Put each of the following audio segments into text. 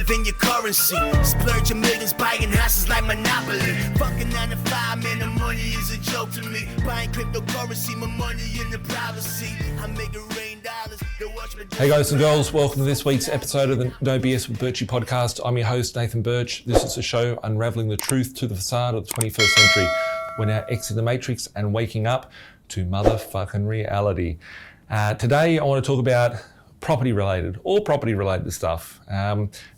than your currency. Splurging millions, buying houses like Monopoly. Fucking 9 to 5, man, the money is a joke to me. Buying cryptocurrency, my money in the privacy. I make it rain dollars. Hey guys and girls, welcome to this week's episode of the No BS with Birchy podcast. I'm your host, Nathan Birch. This is a show unraveling the truth to the facade of the 21st century. We're now exiting the matrix and waking up to motherfucking reality. Today I want to talk about property related stuff.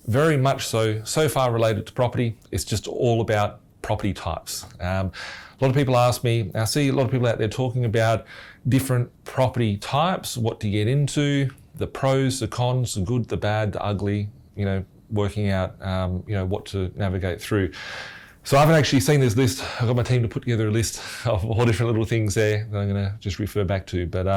Very much so far related to property. It's just all about property types. A lot of people ask me, I see a lot of people out there talking about different property types, what to get into, the pros, the cons, the good, the bad, the ugly, working out, what to navigate through. So I haven't actually seen this list. I've got my team to put together a list of all different little things there that I'm going to just refer back to. But,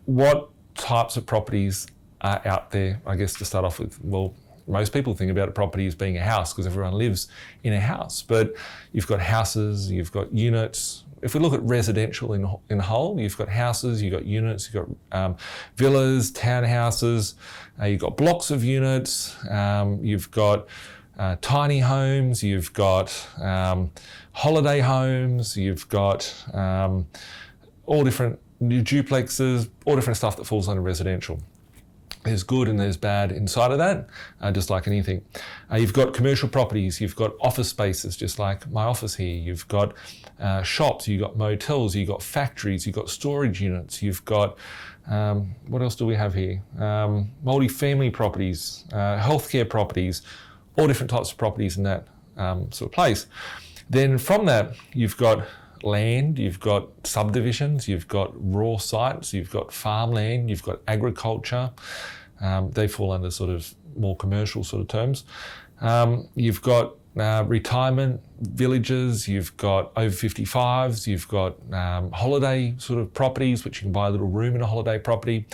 what types of properties are out there, I guess, to start off with? Well, most people think about a property as being a house because everyone lives in a house. But you've got houses, you've got units. If we look at residential in whole, you've got houses, you've got units, you've got villas, townhouses, you've got blocks of units, you've got tiny homes, you've got holiday homes, you've got all different new duplexes, all different stuff that falls under residential. There's good and there's bad inside of that, just like anything. You've got commercial properties, you've got office spaces, just like my office here. You've got shops, you've got motels, you've got factories, you've got storage units, you've got, what else do we have here? Multi-family properties, healthcare properties, all different types of properties in that sort of place. Then from that, you've got land, you've got subdivisions, you've got raw sites, you've got farmland, you've got agriculture. They fall under sort of more commercial sort of terms. You've got retirement villages, you've got over 55s, you've got holiday sort of properties, which you can buy a little room in a holiday property.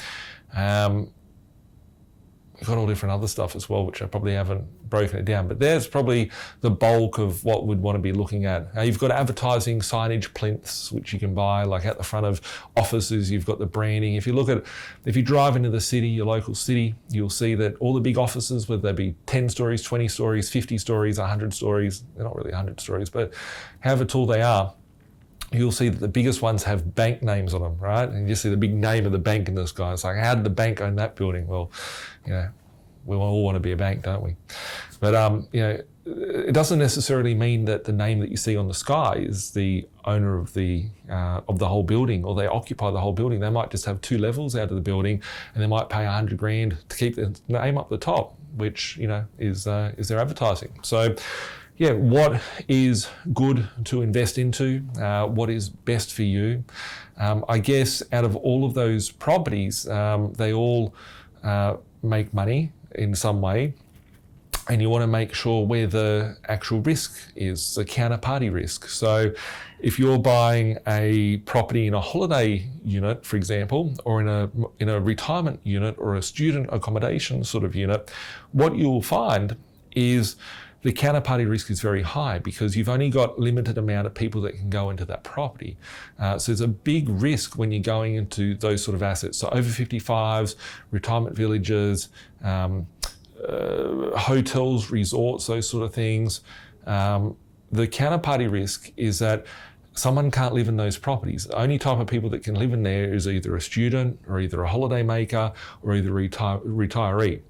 You've got all different other stuff as well, which I probably haven't broken it down, but there's probably the bulk of what we'd want to be looking at. You've got advertising signage plinths, which you can buy like at the front of offices. You've got the branding. If you drive into the city, your local city, you'll see that all the big offices, whether they be 10 stories, 20 stories, 50 stories, 100 stories, they're not really 100 stories, but however tall they are, you'll see that the biggest ones have bank names on them, right? And you see the big name of the bank in the sky. It's like, how did the bank own that building? Well, we all want to be a bank, don't we? But, it doesn't necessarily mean that the name that you see on the sky is the owner of the whole building, or they occupy the whole building. They might just have 2 levels out of the building, and they might pay $100,000 to keep the name up the top, which, is their advertising. So, what is good to invest into? What is best for you? I guess out of all of those properties, they all make money in some way, and you want to make sure where the actual risk is, the counterparty risk. So if you're buying a property in a holiday unit, for example, or in a retirement unit or a student accommodation sort of unit, what you'll find is the counterparty risk is very high because you've only got limited amount of people that can go into that property. So there's a big risk when you're going into those sort of assets. So over 55s, retirement villages, hotels, resorts, those sort of things. The counterparty risk is that someone can't live in those properties. The only type of people that can live in there is either a student or either a holiday maker or either a retiree.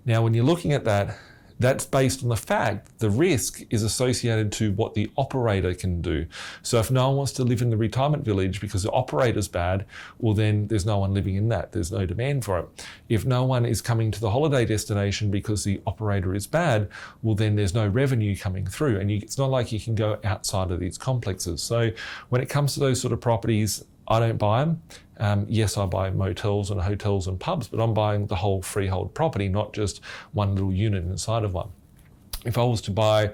Now, when you're looking at that, that's based on the fact the risk is associated to what the operator can do. So if no one wants to live in the retirement village because the operator's bad, well then there's no one living in that. There's no demand for it. If no one is coming to the holiday destination because the operator is bad, well then there's no revenue coming through. And it's not like you can go outside of these complexes. So when it comes to those sort of properties, I don't buy them. Yes, I buy motels and hotels and pubs, but I'm buying the whole freehold property, not just one little unit inside of one. If I was to buy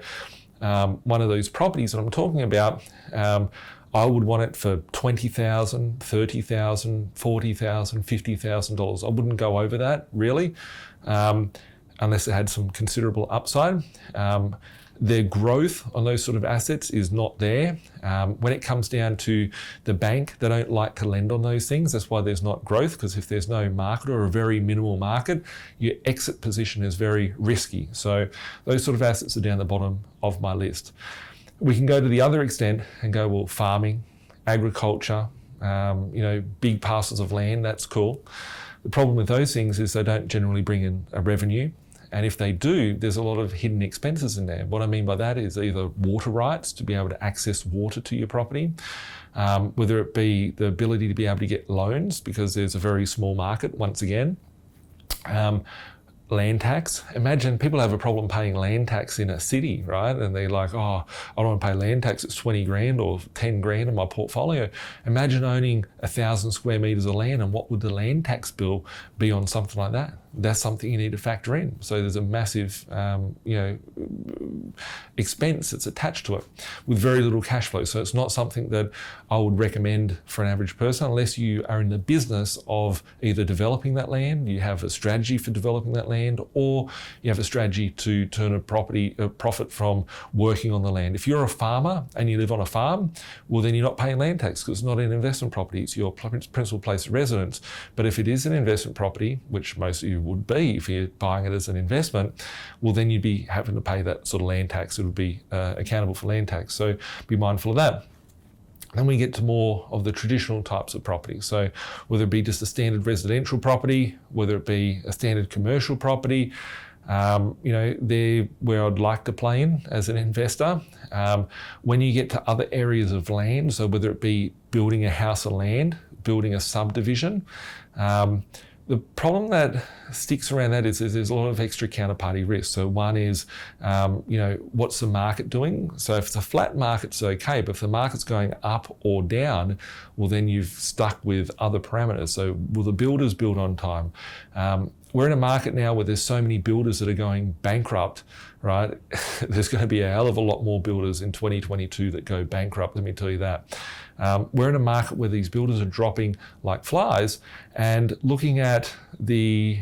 one of those properties that I'm talking about, I would want it for $20,000, $30,000, $40,000, $50,000. I wouldn't go over that, really. unless it had some considerable upside. Their growth on those sort of assets is not there. When it comes down to the bank, they don't like to lend on those things. That's why there's not growth, because if there's no market or a very minimal market, your exit position is very risky. So those sort of assets are down the bottom of my list. We can go to the other extent and go, well, farming, agriculture, big parcels of land, that's cool. The problem with those things is they don't generally bring in a revenue. And if they do, there's a lot of hidden expenses in there. What I mean by that is either water rights to be able to access water to your property, whether it be the ability to be able to get loans because there's a very small market, once again. Land tax. Imagine people have a problem paying land tax in a city, right? And they're like, oh, I don't want to pay land tax, it's 20 grand or 10 grand in my portfolio. Imagine owning 1,000 square meters of land, and what would the land tax bill be on something like that? That's something you need to factor in. So there's a massive, expense that's attached to it with very little cash flow. So it's not something that I would recommend for an average person unless you are in the business of either developing that land, you have a strategy for developing that land, or you have a strategy to turn a profit from working on the land. If you're a farmer and you live on a farm, well, then you're not paying land tax because it's not an investment property, it's your principal place of residence. But if it is an investment property, which most of you would be if you're buying it as an investment, well, then you'd be having to pay that sort of land tax. It would be accountable for land tax. So be mindful of that. Then we get to more of the traditional types of property. So whether it be just a standard residential property, whether it be a standard commercial property, they're where I'd like to play in as an investor. When you get to other areas of land, so whether it be building a house of land, building a subdivision, the problem that sticks around that is there's a lot of extra counterparty risk. So one is, what's the market doing? So if it's a flat market, it's okay. But if the market's going up or down, well, then you've stuck with other parameters. So will the builders build on time? We're in a market now where there's so many builders that are going bankrupt, right? There's going to be a hell of a lot more builders in 2022 that go bankrupt, let me tell you that. We're in a market where these builders are dropping like flies, and looking at the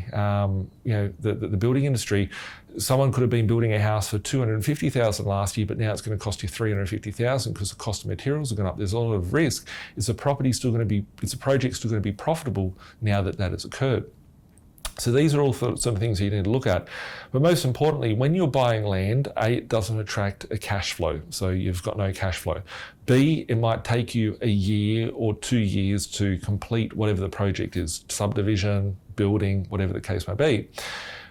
building industry, someone could have been building a house for $250,000 last year, but now it's going to cost you $350,000 because the cost of materials are going up. There's a lot of risk. Is the project still going to be profitable now that that has occurred? So these are all sorts of things you need to look at. But most importantly, when you're buying land, A, it doesn't attract a cash flow. So you've got no cash flow. B, it might take you a year or 2 years to complete whatever the project is, subdivision, building, whatever the case may be.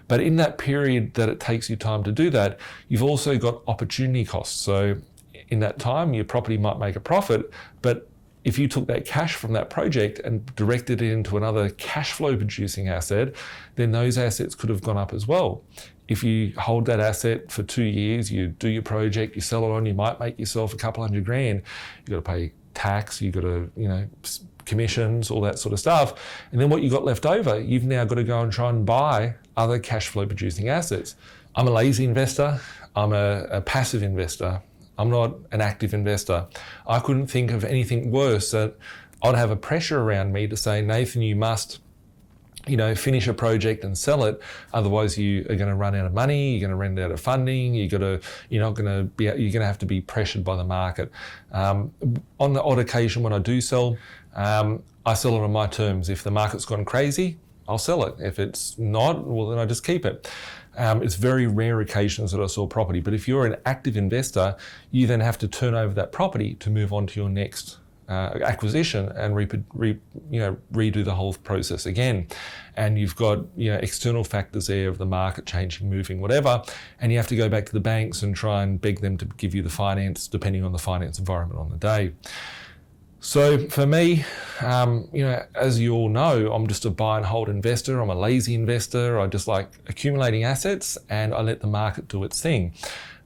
But in that period that it takes you time to do that, you've also got opportunity costs. So in that time, your property might make a profit, but if you took that cash from that project and directed it into another cash flow producing asset, then those assets could have gone up as well. If you hold that asset for 2 years, you do your project, you sell it on, you might make yourself a couple $100 grand. You've got to pay tax, you've got to, commissions, all that sort of stuff. And then what you got left over, you've now got to go and try and buy other cash flow producing assets. I'm a lazy investor. I'm a passive investor. I'm not an active investor. I couldn't think of anything worse that I'd have a pressure around me to say, Nathan, you must, finish a project and sell it. Otherwise, you are going to run out of money. You're going to run out of funding. You're going to have to be pressured by the market. On the odd occasion when I do sell, I sell it on my terms. If the market's gone crazy, I'll sell it. If it's not, well, then I just keep it. It's very rare occasions that I sell property, but if you're an active investor, you then have to turn over that property to move on to your next acquisition and redo the whole process again. And you've got external factors there of the market changing, moving, whatever, and you have to go back to the banks and try and beg them to give you the finance depending on the finance environment on the day. So for me, as you all know, I'm just a buy and hold investor. I'm a lazy investor. I just like accumulating assets and I let the market do its thing.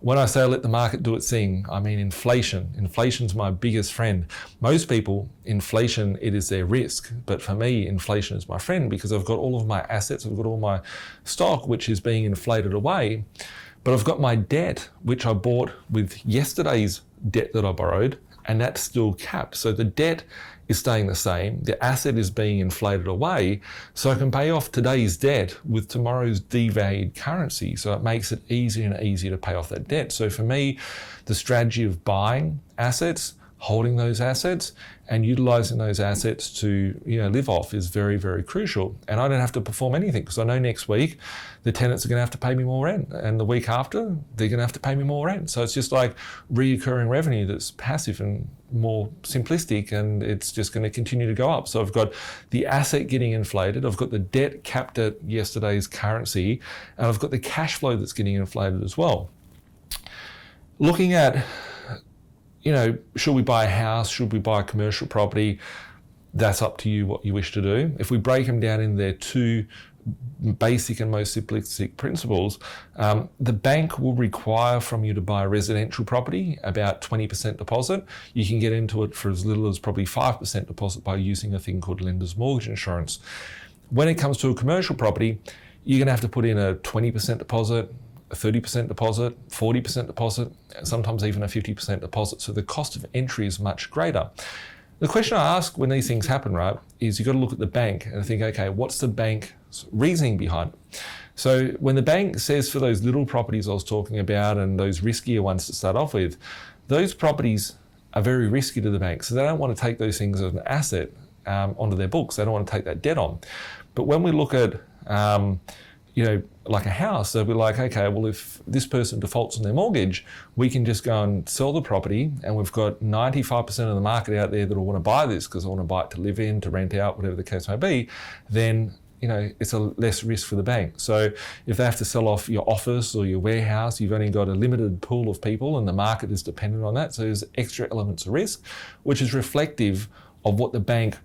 When I say I let the market do its thing, I mean inflation. Inflation's my biggest friend. Most people, inflation, it is their risk. But for me, inflation is my friend because I've got all of my assets, I've got all my stock, which is being inflated away. But I've got my debt, which I bought with yesterday's debt that I borrowed, and that's still capped. So the debt is staying the same. The asset is being inflated away, so I can pay off today's debt with tomorrow's devalued currency. So it makes it easier and easier to pay off that debt. So for me, the strategy of buying assets, holding those assets, and utilizing those assets to live off is very, very crucial. And I don't have to perform anything because I know next week the tenants are going to have to pay me more rent, and the week after they're going to have to pay me more rent. So it's just like reoccurring revenue that's passive and more simplistic, and it's just going to continue to go up. So I've got the asset getting inflated, I've got the debt capped at yesterday's currency, and I've got the cash flow that's getting inflated as well. Looking at should we buy a house? Should we buy a commercial property? That's up to you what you wish to do. If we break them down in their two basic and most simplistic principles, the bank will require from you to buy a residential property about 20% deposit. You can get into it for as little as probably 5% deposit by using a thing called lender's mortgage insurance. When it comes to a commercial property, you're going to have to put in a 20% deposit, a 30% deposit, 40% deposit, sometimes even a 50% deposit. So the cost of entry is much greater. The question I ask when these things happen, right, is you've got to look at the bank and think, okay, what's the bank's reasoning behind it? So when the bank says for those little properties I was talking about and those riskier ones to start off with, those properties are very risky to the bank. So they don't want to take those things as an asset onto their books. They don't want to take that debt on. But when we look at like a house, they'll be like, okay, well, if this person defaults on their mortgage, we can just go and sell the property, and we've got 95% of the market out there that will want to buy this because they want to buy it to live in, to rent out, whatever the case may be, then it's a less risk for the bank. So if they have to sell off your office or your warehouse, you've only got a limited pool of people and the market is dependent on that. So there's extra elements of risk, which is reflective of what the bank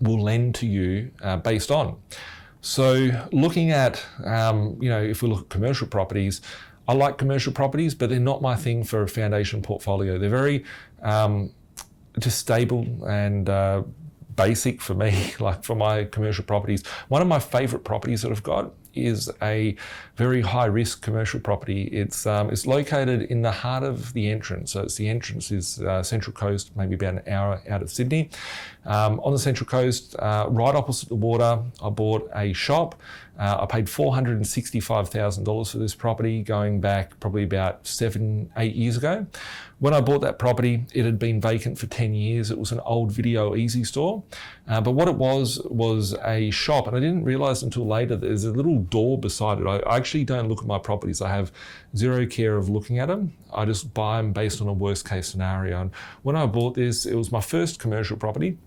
will lend to you based on. So looking at, if we look at commercial properties, I like commercial properties, but they're not my thing for a foundation portfolio. They're very just stable and basic for me, like for my commercial properties. One of my favorite properties that I've got is a very high risk commercial property. It's located in the heart of the entrance. So the entrance is Central Coast, maybe about an hour out of Sydney. On the Central Coast, right opposite the water, I bought a shop. I paid $465,000 for this property going back probably about 7-8 years ago. When I bought that property, it had been vacant for 10 years. It was an old Video Easy store. But what it was a shop, and I didn't realize until later that there's a little door beside it. I actually don't look at my properties. I have zero care of looking at them. I just buy them based on a worst case scenario. And when I bought this, it was my first commercial property.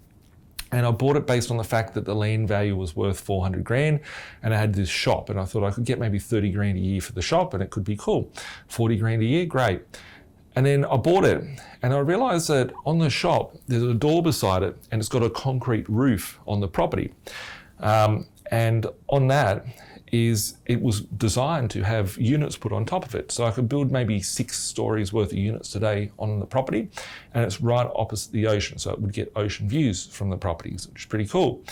And I bought it based on the fact that the land value was worth 400 grand, and I had this shop, and I thought I could get maybe 30 grand a year for the shop and it could be cool. 40 grand a year, great. And then I bought it, and I realized that on the shop, there's a door beside it, and it's got a concrete roof on the property. And on that it was designed to have units put on top of it. So I could build maybe 6 stories worth of units today on the property, and it's right opposite the ocean. So it would get ocean views from the properties, which is pretty cool.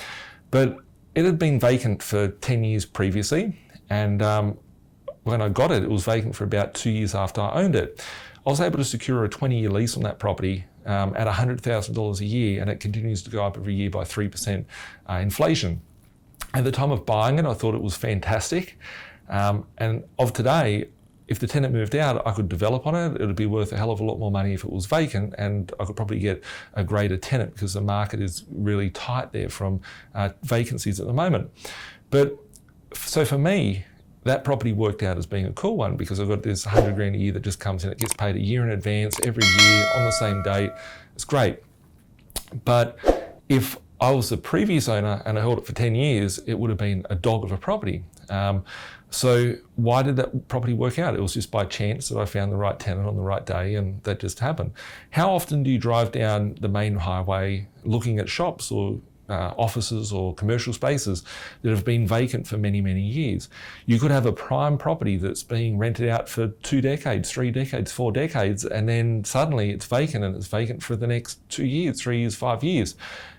But it had been vacant for 10 years previously. And when I got it, it was vacant for about 2 years after I owned it. I was able to secure a 20-year lease on that property at $100,000 a year, and it continues to go up every year by 3% inflation. At the time of buying it, I thought it was fantastic. And of today, if the tenant moved out, I could develop on it. It would be worth a hell of a lot more money if it was vacant, and I could probably get a greater tenant because the market is really tight there from vacancies at the moment. But so for me, that property worked out as being a cool one because I've got this 100 grand a year that just comes in. It gets paid a year in advance every year on the same date. It's great. But if I was the previous owner and I held it for 10 years, it would have been a dog of a property. So why did that property work out? It was just by chance that I found the right tenant on the right day, and that just happened. How often do you drive down the main highway looking at shops or offices or commercial spaces that have been vacant for many, many years? You could have a prime property that's being rented out for 2 decades, 3 decades, 4 decades, and then suddenly it's vacant, and it's vacant for the next 2 years, 3 years, 5 years.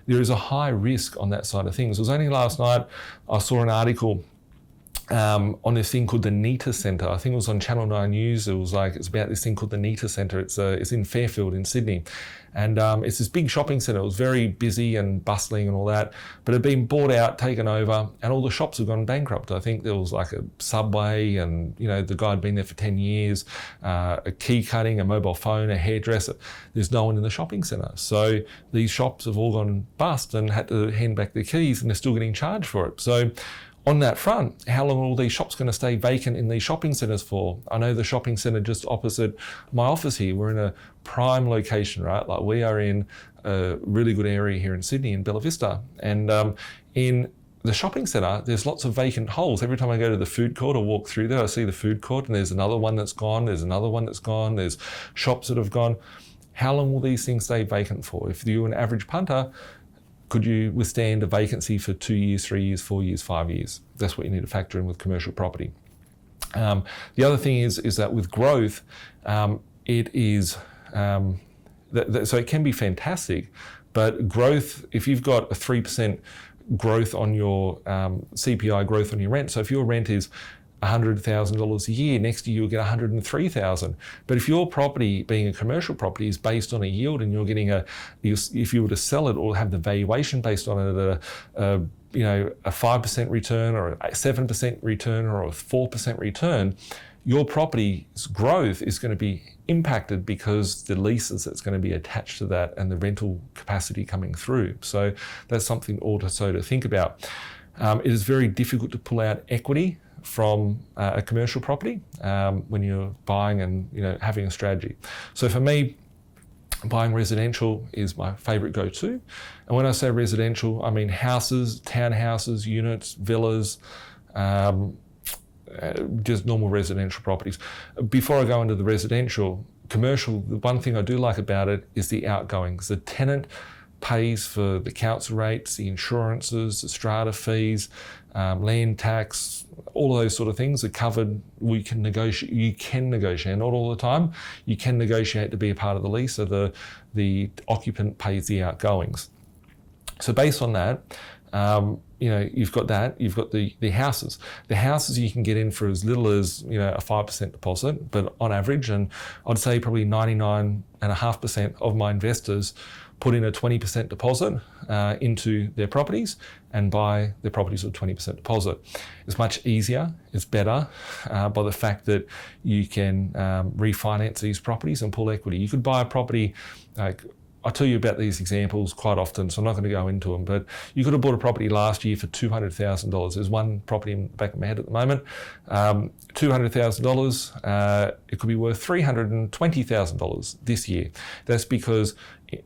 There is a high risk on that side of things. It was only last night I saw an article on this thing called the Nita Centre. I think it was on Channel 9 News. It's about this thing called the Nita Centre. It's in Fairfield in Sydney. And it's this big shopping centre. It was very busy and bustling and all that, but it had been bought out, taken over, and all the shops have gone bankrupt. I think there was like a Subway and, the guy had been there for 10 years, a key cutting, a mobile phone, a hairdresser. There's no one in the shopping centre. So these shops have all gone bust and had to hand back their keys, and they're still getting charged for it. So on that front, how long are all these shops going to stay vacant in these shopping centres for? I know the shopping centre just opposite my office here, we're in a prime location, right? Like we are in a really good area here in Sydney, in Bella Vista. And in the shopping centre, there's lots of vacant holes. Every time I go to the food court or walk through there, I see the food court and there's another one that's gone, there's another one that's gone, there's shops that have gone. How long will these things stay vacant for? If you're an average punter, could you withstand a vacancy for 2 years, 3 years, 4 years, 5 years? That's what you need to factor in with commercial property. The other thing is that with growth, it is, so it can be fantastic, but growth, if you've got a 3% growth on your CPI growth on your rent, so if your rent is $100,000 a year, next year you'll get $103,000. But if your property, being a commercial property, is based on a yield and you're getting if you were to sell it or have the valuation based on it at a 5% return or a 7% return or a 4% return, your property's growth is going to be impacted because the leases that's going to be attached to that and the rental capacity coming through. So that's something also to think about. It is very difficult to pull out equity from a commercial property when you're buying and having a strategy. So for me, buying residential is my favourite go-to. And when I say residential, I mean houses, townhouses, units, villas, just normal residential properties. Before I go into the residential, commercial, the one thing I do like about it is the outgoings. The tenant pays for the council rates, the insurances, the strata fees, land tax, all of those sort of things are covered. You can negotiate, not all the time. You can negotiate to be a part of the lease, so the occupant pays the outgoings. So based on that, you've got that. You've got the houses. The houses you can get in for as little as a 5% deposit, but on average, and I'd say probably 99.5% of my investors put in a 20% deposit into their properties and buy their properties with a 20% deposit. It's much easier, it's better by the fact that you can refinance these properties and pull equity. You could buy a property, I tell you about these examples quite often, so I'm not going to go into them, but you could have bought a property last year for $200,000. There's one property in the back of my head at the moment, $200,000. It could be worth $320,000 this year. That's because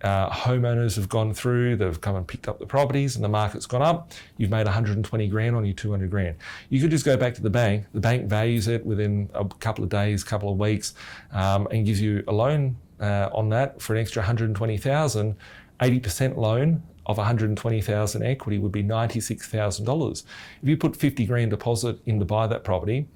homeowners have gone through, they've come and picked up the properties and the market's gone up. You've made 120 grand on your 200 grand. You could just go back to the bank values it within a couple of days, couple of weeks, and gives you a loan on that for an extra 120,000. 80% loan of 120,000 equity would be $96,000. If you put 50 grand deposit in to buy that property,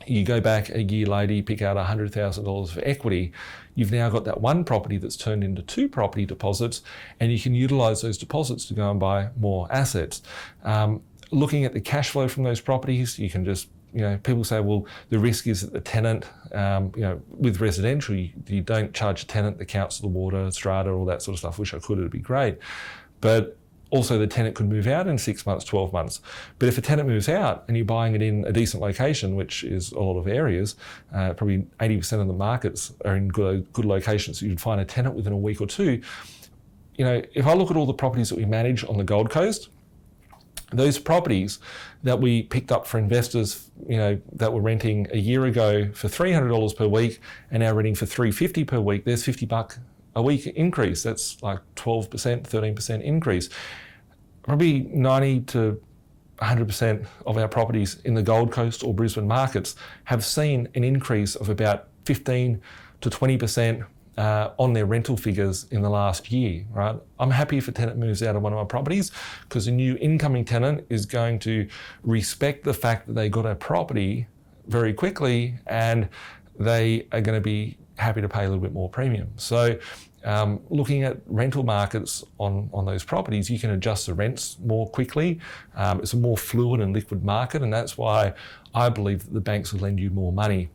you go back a year later, you pick out $100,000 for equity. You've now got that one property that's turned into two property deposits, and you can utilize those deposits to go and buy more assets. Looking at the cash flow from those properties, you can just, people say, well, the risk is that the tenant, with residential, you don't charge a tenant the council, the water, strata, all that sort of stuff. Wish I could, it'd be great. But also the tenant could move out in 6 months, 12 months. But if a tenant moves out and you're buying it in a decent location, which is a lot of areas, probably 80% of the markets are in good locations, so you'd find a tenant within a week or two. If I look at all the properties that we manage on the Gold Coast, those properties that we picked up for investors, that were renting a year ago for $300 per week and now renting for $350 per week, there's $50 a week increase. That's like 12%, 13% increase. Probably 90 to 100% of our properties in the Gold Coast or Brisbane markets have seen an increase of about 15 to 20% on their rental figures in the last year, right? I'm happy if a tenant moves out of one of my properties because a new incoming tenant is going to respect the fact that they got a property very quickly and they are going to be happy to pay a little bit more premium. So looking at rental markets on those properties, you can adjust the rents more quickly. It's a more fluid and liquid market, and that's why I believe that the banks will lend you more money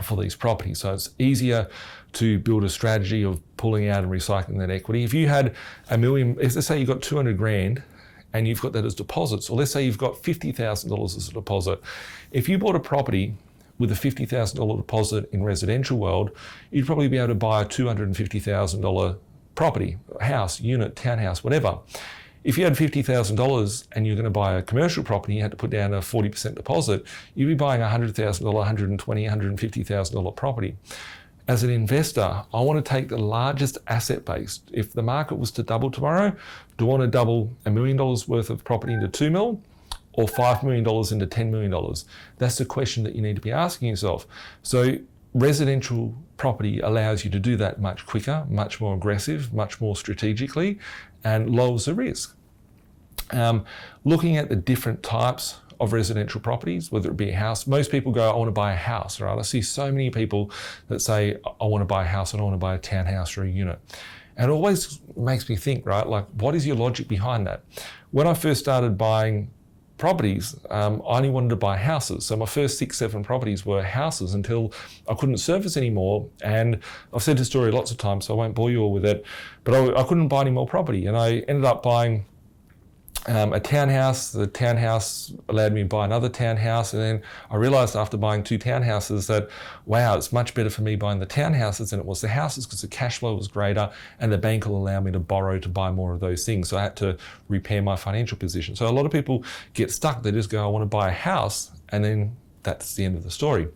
for these properties. So it's easier to build a strategy of pulling out and recycling that equity. If you had $1 million, let's say you've got 200 grand and you've got that as deposits, or let's say you've got $50,000 as a deposit. If you bought a property with a $50,000 deposit in residential world, you'd probably be able to buy a $250,000 property, house, unit, townhouse, whatever. If you had $50,000 and you're going to buy a commercial property, you had to put down a 40% deposit, you'd be buying a $100,000, $120,000, $150,000 property. As an investor, I want to take the largest asset base. If the market was to double tomorrow, do I want to double $1 million worth of property into 2 mil or $5 million into $10 million? That's the question that you need to be asking yourself. So residential property allows you to do that much quicker, much more aggressive, much more strategically, and lowers the risk. Looking at the different types of residential properties, whether it be a house, most people go, I want to buy a house, right? I see so many people that say, I want to buy a house, I don't want to buy a townhouse or a unit. And it always makes me think, right? Like, what is your logic behind that? When I first started buying properties, I only wanted to buy houses. So my first 6-7 properties were houses until I couldn't service anymore. And I've said this story lots of times, so I won't bore you all with it, but I couldn't buy any more property. And I ended up buying a townhouse. The townhouse allowed me to buy another townhouse. And then I realized after buying 2 townhouses that, wow, it's much better for me buying the townhouses than it was the houses because the cash flow was greater and the bank will allow me to borrow to buy more of those things. So I had to repair my financial position. So a lot of people get stuck. They just go, I want to buy a house, and then that's the end of the story.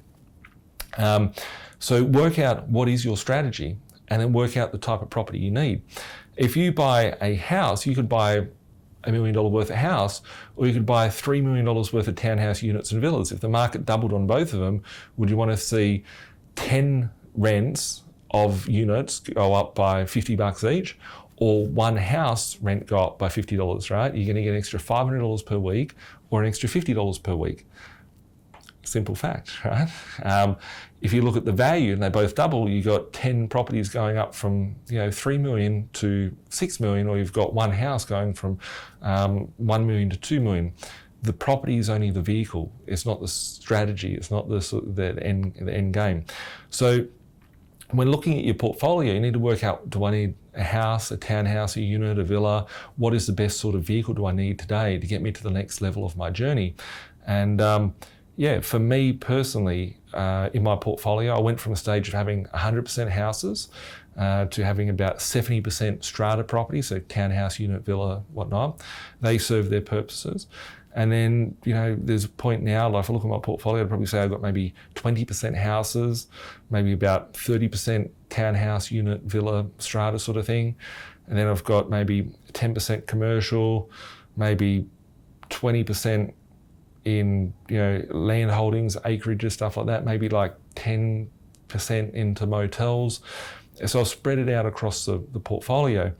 So work out what is your strategy and then work out the type of property you need. If you buy a house, you could buy $1 million worth of house, or you could buy $3 million worth of townhouse units and villas. If the market doubled on both of them, would you want to see 10 rents of units go up by $50 each, or one house rent go up by $50, right? You're going to get an extra $500 per week or an extra $50 per week. Simple fact, right? If you look at the value and they both double, you've got 10 properties going up from 3 million to 6 million, or you've got one house going from 1 million to 2 million. The property is only the vehicle. It's not the strategy. It's not the end game. So when looking at your portfolio, you need to work out, do I need a house, a townhouse, a unit, a villa? What is the best sort of vehicle do I need today to get me to the next level of my journey? And for me personally, in my portfolio, I went from a stage of having 100% houses to having about 70% strata property, so townhouse, unit, villa, whatnot. They serve their purposes. And then, there's a point now, like if I look at my portfolio, I'd probably say I've got maybe 20% houses, maybe about 30% townhouse, unit, villa, strata sort of thing. And then I've got maybe 10% commercial, maybe 20% in land holdings, acreages, stuff like that, maybe like 10% into motels. So I've spread it out across the portfolio.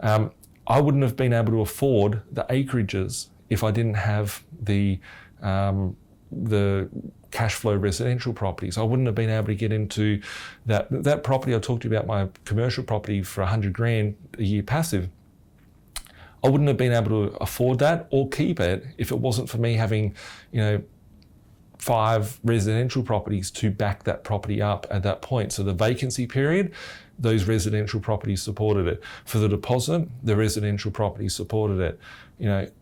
I wouldn't have been able to afford the acreages if I didn't have the cash flow residential properties. I wouldn't have been able to get into that property I talked to you about, my commercial property for 100 grand a year passive. I wouldn't have been able to afford that or keep it if it wasn't for me having, 5 residential properties to back that property up at that point. So the vacancy period, those residential properties supported it. For the deposit, the residential properties supported it.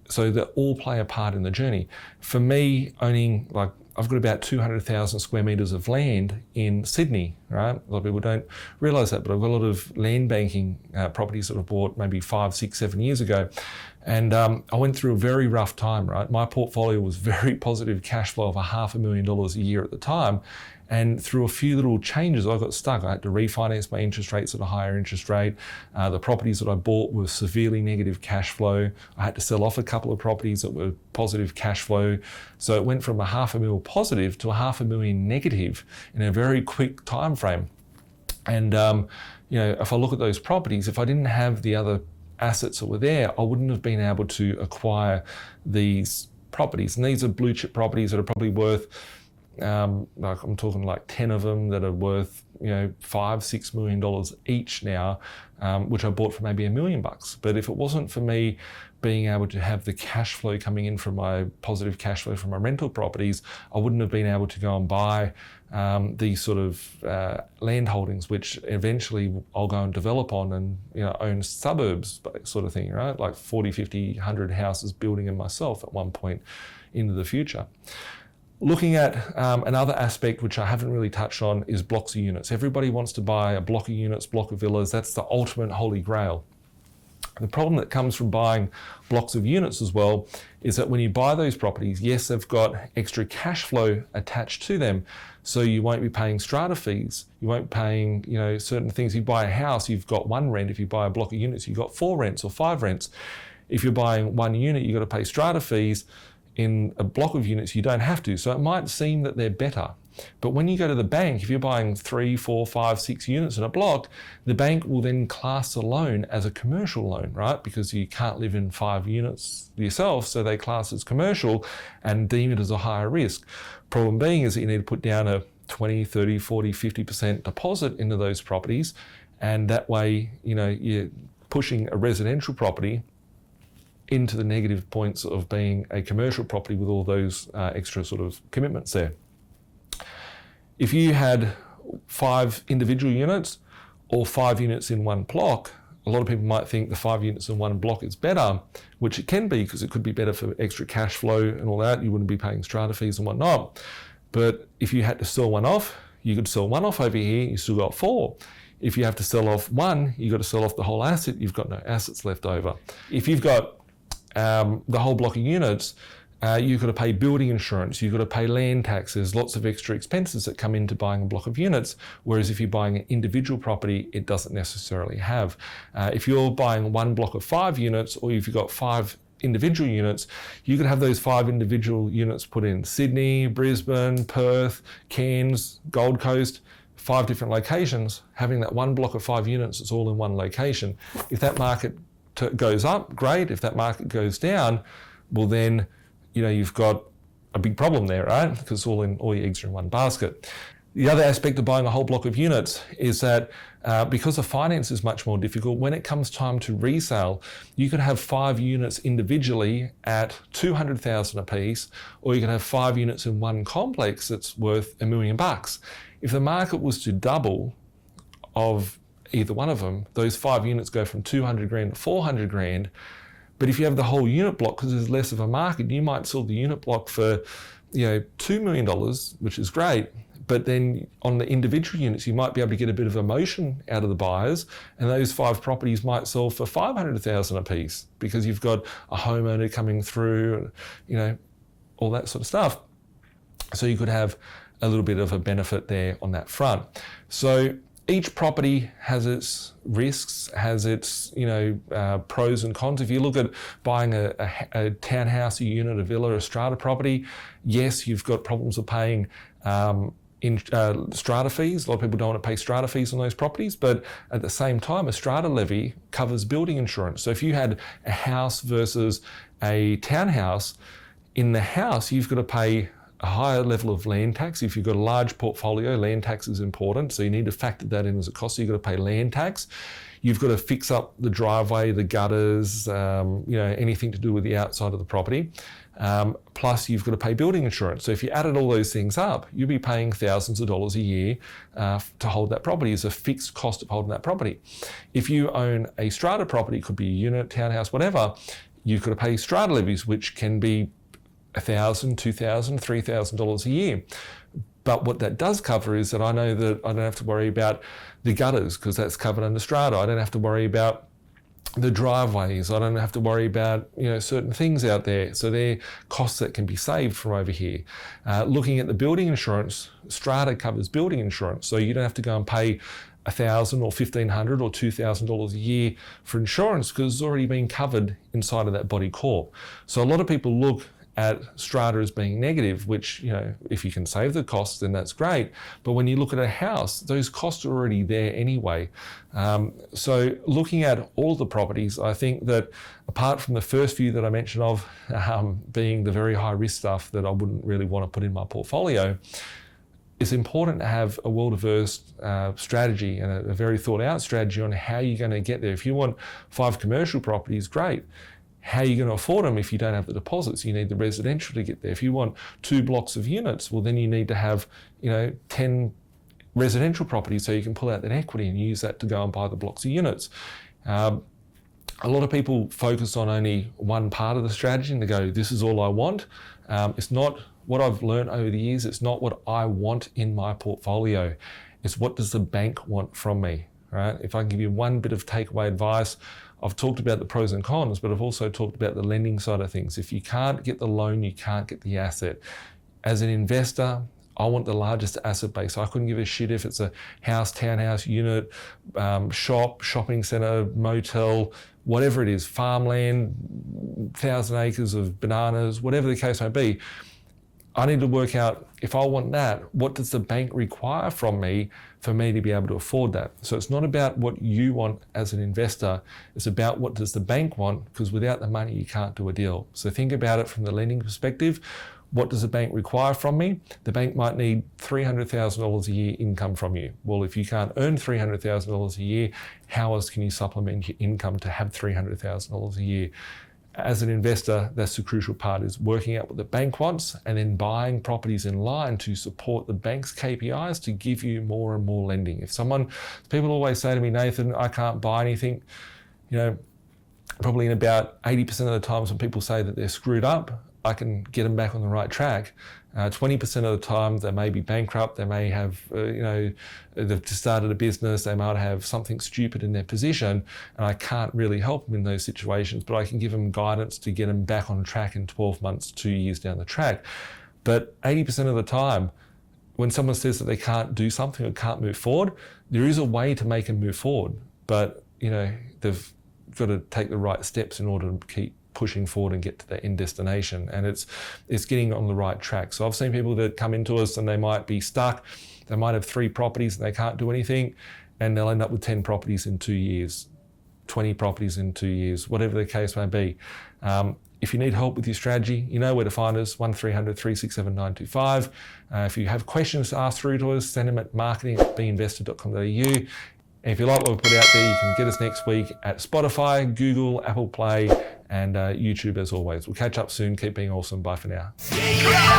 So they all play a part in the journey. For me, owning, I've got about 200,000 square metres of land in Sydney, right? A lot of people don't realise that, but I've got a lot of land banking properties that I bought maybe 5, 6, 7 years ago. And I went through a very rough time, right? My portfolio was very positive cash flow of $500,000 a year at the time. And through a few little changes, I got stuck. I had to refinance my interest rates at a higher interest rate. The properties that I bought were severely negative cash flow. I had to sell off a couple of properties that were positive cash flow. So it went from $500,000 positive to $500,000 negative in a very quick time frame. And if I look at those properties, if I didn't have the other assets that were there, I wouldn't have been able to acquire these properties. And these are blue chip properties that are probably worth like I'm talking like 10 of them that are worth, $5-6 million each now, which I bought for maybe $1 million. But if it wasn't for me being able to have the cash flow coming in from my positive cash flow from my rental properties, I wouldn't have been able to go and buy these sort of land holdings, which eventually I'll go and develop on and own suburbs sort of thing, right? Like 40, 50, 100 houses building in myself at one point into the future. Looking at another aspect which I haven't really touched on is blocks of units. Everybody wants to buy a block of units, block of villas. That's the ultimate holy grail. The problem that comes from buying blocks of units as well is that when you buy those properties, yes, they've got extra cash flow attached to them. So you won't be paying strata fees. You won't be paying, certain things. You buy a house, you've got one rent. If you buy a block of units, you've got 4 rents or 5 rents. If you're buying one unit, you've got to pay strata fees. In a block of units, you don't have to. So it might seem that they're better. But when you go to the bank, if you're buying 3, 4, 5, 6 units in a block, the bank will then class the loan as a commercial loan, right? Because you can't live in 5 units yourself, so they class as commercial and deem it as a higher risk. Problem being is that you need to put down a 20, 30, 40, 50% deposit into those properties. And that way, you're pushing a residential property into the negative points of being a commercial property with all those extra sort of commitments there. If you had 5 individual units or 5 units in one block, a lot of people might think the 5 units in one block is better, which it can be because it could be better for extra cash flow and all that. You wouldn't be paying strata fees and whatnot. But if you had to sell one off, you could sell one off over here, you still got 4. If you have to sell off one, you've got to sell off the whole asset, you've got no assets left over. If you've got the whole block of units, you've got to pay building insurance, you've got to pay land taxes, lots of extra expenses that come into buying a block of units, whereas if you're buying an individual property, it doesn't necessarily have. If you're buying one block of 5 units, or if you've got 5 individual units, you could have those 5 individual units put in Sydney, Brisbane, Perth, Cairns, Gold Coast, 5 different locations. Having that one block of 5 units, it's all in one location. If that market goes up, great. If that market goes down, well then, you've got a big problem there, right? Because all your eggs are in one basket. The other aspect of buying a whole block of units is that because the finance is much more difficult, when it comes time to resale, you could have 5 units individually at $200,000 a piece, or you could have 5 units in one complex that's worth $1 million. If the market was to double of either one of them, those 5 units go from 200 grand to 400 grand. But if you have the whole unit block, because there's less of a market, you might sell the unit block for, $2 million, which is great. But then on the individual units, you might be able to get a bit of emotion out of the buyers, and those 5 properties might sell for $500,000 a piece because you've got a homeowner coming through, all that sort of stuff. So you could have a little bit of a benefit there on that front. So each property has its risks, has its pros and cons. If you look at buying a townhouse, a unit, a villa, a strata property, yes, you've got problems of paying strata fees. A lot of people don't want to pay strata fees on those properties, but at the same time, a strata levy covers building insurance. So if you had a house versus a townhouse, in the house, you've got to pay a higher level of land tax. If you've got a large portfolio, land tax is important, so you need to factor that in as a cost. So you've got to pay land tax. You've got to fix up the driveway, the gutters, anything to do with the outside of the property. Plus you've got to pay building insurance. So if you added all those things up, you'll be paying thousands of dollars a year to hold that property as a fixed cost of holding that property. If you own a strata property, it could be a unit, townhouse, whatever, you've got to pay strata levies, which can be $1,000, $2,000, $3,000 a year. But what that does cover is that I know that I don't have to worry about the gutters because that's covered under strata. I don't have to worry about the driveways. I don't have to worry about certain things out there. So they're costs that can be saved from over here. Looking at the building insurance, strata covers building insurance, so you don't have to go and pay $1,000 or $1,500 or $2,000 a year for insurance because it's already been covered inside of that body corp. So a lot of people look at strata as being negative, which, if you can save the costs, then that's great. But when you look at a house, those costs are already there anyway. So looking at all the properties, I think that apart from the first few that I mentioned of, being the very high risk stuff that I wouldn't really want to put in my portfolio, it's important to have a well-diverse strategy and a very thought-out strategy on how you're going to get there. If you want 5 commercial properties, great. How are you going to afford them if you don't have the deposits? You need the residential to get there. If you want 2 blocks of units, well, then you need to have 10 residential properties so you can pull out that equity and use that to go and buy the blocks of units. A lot of people focus on only one part of the strategy and they go, this is all I want. It's not what I've learned over the years. It's not what I want in my portfolio. It's what does the bank want from me, right? If I can give you one bit of takeaway advice, I've talked about the pros and cons, but I've also talked about the lending side of things. If you can't get the loan, you can't get the asset. As an investor, I want the largest asset base. I couldn't give a shit if it's a house, townhouse, unit, shop, shopping centre, motel, whatever it is, farmland, 1,000 acres of bananas, whatever the case may be. I need to work out, if I want that, what does the bank require from me for me to be able to afford that? So it's not about what you want as an investor, it's about what does the bank want, because without the money, you can't do a deal. So think about it from the lending perspective. What does the bank require from me? The bank might need $300,000 a year income from you. Well, if you can't earn $300,000 a year, how else can you supplement your income to have $300,000 a year? As an investor, that's the crucial part, is working out what the bank wants and then buying properties in line to support the bank's KPIs to give you more and more lending. People always say to me, Nathan, I can't buy anything. Probably in about 80% of the times when people say that they're screwed up, I can get them back on the right track. 20% of the time they may be bankrupt, they may have, they've just started a business, they might have something stupid in their position, and I can't really help them in those situations, but I can give them guidance to get them back on track in 12 months, 2 years down the track. But 80% of the time, when someone says that they can't do something or can't move forward, there is a way to make them move forward, but they've got to take the right steps in order to keep pushing forward and get to the end destination, and it's getting on the right track. So I've seen people that come into us and they might be stuck, they might have 3 properties and they can't do anything, and they'll end up with 10 properties in 2 years, 20 properties in 2 years, whatever the case may be. If you need help with your strategy, you know where to find us, 1300 367 925. If you have questions to ask through to us, send them at marketing@binvested.com.au. And if you like what we put out there, you can get us next week at Spotify, Google, Apple Play, and YouTube as always. We'll catch up soon. Keep being awesome. Bye for now.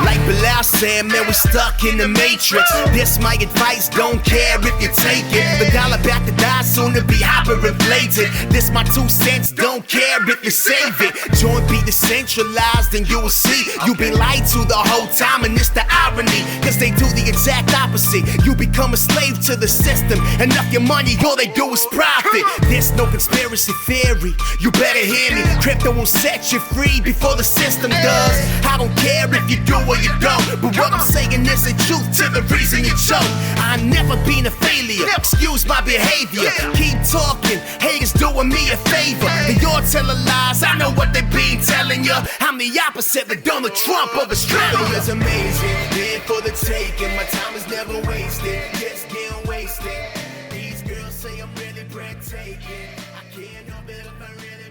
Like Bilal said, man, we're stuck in the matrix. This my advice, don't care if you take it. The dollar about to die, soon to be hyperinflated. This my 2 cents, don't care if you save it. Joint be decentralized and you will see you've been lied to the whole time, and it's the irony, cause they do the exact opposite. You become a slave to the system, and up your money, all they do is profit. There's no conspiracy theory, you better hear me. Crypto will set you free before the system does. I don't care if you do or you don't, but what I'm saying is the truth to the reason you choke. I've never been a failure, excuse my behavior. Keep talking, haters doing me a favor. They all telling lies, I know what they been telling you. I'm the opposite of Donald Trump of Australia. It's amazing, there for the taking. My time is never wasted, just getting wasted. These girls say I'm really breathtaking. I can't help it if I really